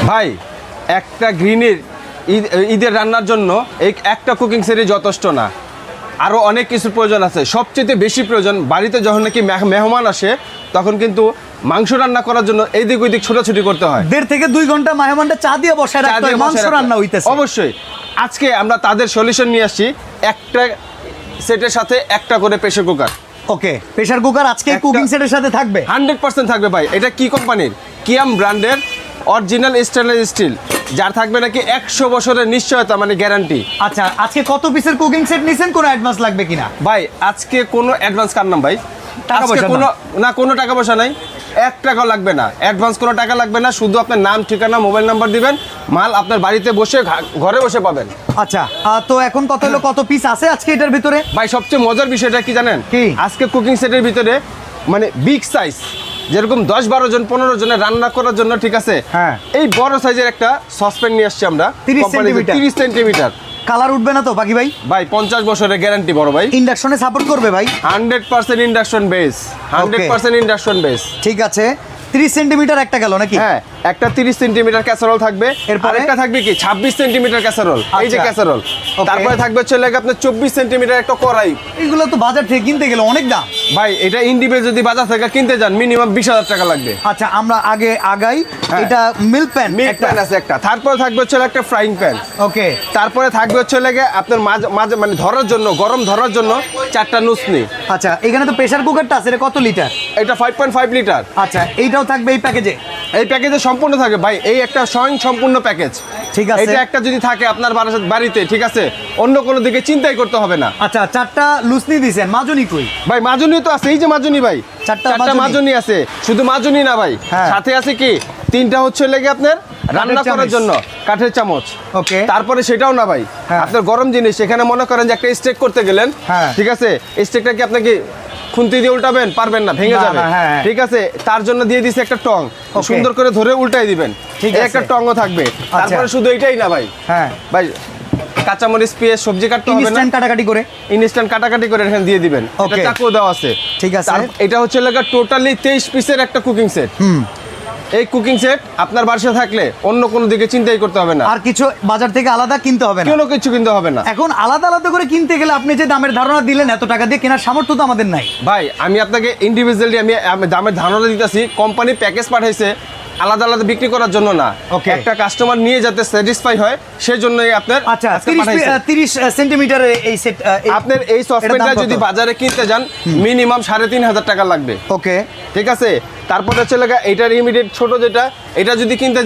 ভাই একটা গ্রিনের ঈদের রান্নার জন্য এই একটা কুকিং সেটই যথেষ্ট না, আরও অনেক কিছু প্রয়োজন আছে। সবচেয়ে বেশি প্রয়োজন বাড়িতে যখন নাকি মেহমান আসে তখন কিন্তু মাংস রান্না করার জন্য এইদিক ওইদিক ছোটাছুটি করতে হয়। 1.5 থেকে 2 ঘন্টা মেহমানটা চা দিয়ে বসায় রাখতে হয়, মাংস রান্না হইতেছে। অবশ্যই আজকে আমরা তাদের সলিউশন নিয়ে আসছি, একটা সেটের সাথে একটা করে প্রেসার কুকার। ওকে, প্রেসার কুকার আজকে কুকিং সেটের সাথে থাকবে 100% থাকবে ভাই। এটা কি কোম্পানির? কিয়াম ব্র্যান্ডের অরিজিনাল স্টেনলেস স্টিল, যার থাকবে নাকি 100 বছরের নিশ্চয়তা, মানে গ্যারান্টি। আচ্ছা, আজকে কত পিসের কুকিং সেট নিছেন? কোনো অ্যাডভান্স লাগবে কিনা? ভাই আজকে কোনো অ্যাডভান্স কার নাম ভাই? টাকা পয়সা কোনো টাকা পয়সা নাই, 1 টাকাও লাগবে না, অ্যাডভান্স কোনো টাকা লাগবে না। শুধু আপনার নাম, ঠিকানা, মোবাইল নাম্বার দিবেন, মাল আপনার বাড়িতে বসে ঘরে বসে পাবেন। আচ্ছা, তো এখন কত হলো, কত পিস আছে আজকে এটার ভিতরে? ভাই সবচেয়ে মজার বিষয়টা কি জানেন? কি? আজকে কুকিং সেটের ভিতরে মানে বিগ সাইজ, যেরকম 10-12 জন 15 জনের রান্না করার জন্য, ঠিক আছে, হ্যাঁ, এই বড় সাইজের একটা সসপ্যান নিয়ে আসছি আমরা, 30 সেন্টিমিটার। কালার উঠবে না তো বাকি ভাই? ভাই 50 বছরের গ্যারান্টি বড় ভাই। ইন্ডাকশনে সাপোর্ট করবে ভাই? 100% ইন্ডাকশন বেস, 100% ইন্ডাকশন বেস। ঠিক আছে, 30 সেন্টিমিটার একটা গেল নাকি? হ্যাঁ, একটা 30 সেন্টিমিটার ক্যাসারোল থাকবে, এরপরে একটা থাকবে কি 26 সেন্টিমিটার ক্যাসারোল, এই যে আচ্ছা, ক্যাসারোল। তারপরে থাকবে হচ্ছে লাগে আপনার 24 সেন্টিমিটার একটা কড়াই। এগুলো তো বাজার থেকে কিনতে গেলে অনেক দাম ভাই। এটা ইন্ডিভিজুয়াল যদি বাজার থেকে কিনতে যান মিনিমাম 20,000 টাকা লাগবে। আচ্ছা, আমরা আগাই। এটা মিল্ক প্যান আছে একটা। তারপরে থাকবে হচ্ছে একটা ফ্রাইং প্যান। ওকে, তারপরে থাকবে হচ্ছে লাগে আপনার মাঝে মানে ধরার জন্য, গরম ধরার জন্য 4টা নুসনি। আচ্ছা, এখানে তো প্রেসার কুকারটা আছে, এটা কত লিটার? এটা 5.5 লিটার। আচ্ছা, এইটাও থাকবে এই প্যাকেজে? এই প্যাকেজে সম্পূর্ণ থাকে ভাই, এই একটা স্বয়ং সম্পূর্ণ প্যাকেজ। ঠিক আছে, এটা একটা যদি থাকে আপনার বাড়িতে, ঠিক আছে, অন্য কোনো দিকে চিন্তাই করতে হবে না। আচ্ছা, 4টা লুসনি দিয়েছেন, মাজুনি কই? ভাই মাজুনি তো আছে, এই যে মাজুনি ভাই, 4টা মাজুনি আছে। শুধু মাজুনি না ভাই, সাথে আছে কি 3টা হচ্ছে লেগে আপনার রান্না করার জন্য কাঠের চামচ। ওকে, তারপরে সেটাও না ভাই, আপনার গরম জিনিস, এখানে মনে করেন যে একটা স্টেক করতে গেলেন, ঠিক আছে, স্টেকটা কি আপনাকে খুন্তি দিয়ে উল্টাবেন? পারবেন না, ভেঙে যাবে, ঠিক আছে। তার জন্য দিয়ে দিছে একটা টং, সুন্দর করে ধরে উল্টাই দিবেন, একটা টংও থাকবে। তারপরে শুধু এটাই না ভাই, ভাই কাঁচামরিচ, পেঁয়াজ, সবজি কাটতে হবে না, ইনস্ট্যান্ট কাটাকাটি করে, ইনস্ট্যান্ট কাটাকাটি করে এখানে দিয়ে দিবেন। এটা চাকু দেওয়া আছে, ঠিক আছে। এটা হচ্ছে লাগা টোটালি 23 পিসের একটা কুকিং সেট। এই কুকিং সেট আপনার বাসায় থাকলে অন্য কোনো দিকে চিন্তাই করতে হবে না, আর কিছু বাজার থেকে আলাদা কিনতে হবে না, কোনো কিছু কিনতে হবে না। এখন আলাদা আলাদা করে কিনতে গেলে আপনি যে দামের ধারণা দিলেন, এত টাকা দিয়ে কেনার সামর্থ্য তো আমাদের নাই ভাই। আমি আপনাকে ইন্ডিভিজুয়ালি আমি দামের ধারণা দিতেছি, কোম্পানি প্যাকেজ পাঠাইছে আলাদা আলাদা বিক্রি করার জন্য না, একটা কাস্টমার নিয়ে যাতে স্যাটিসফাই হয় সেজন্যই আপনার। আচ্ছা, 30 সেন্টিমিটারের এই সেট, আপনার এই সসপ্যানটা যদি বাজারে কিনতে যান মিনিমাম 3,500 টাকা লাগবে। ওকে, ঠিক আছে। তারপরে হচ্ছে লাগা এটার ইমিডিয়েট ছোট যেটা, এটা যদি কিনতে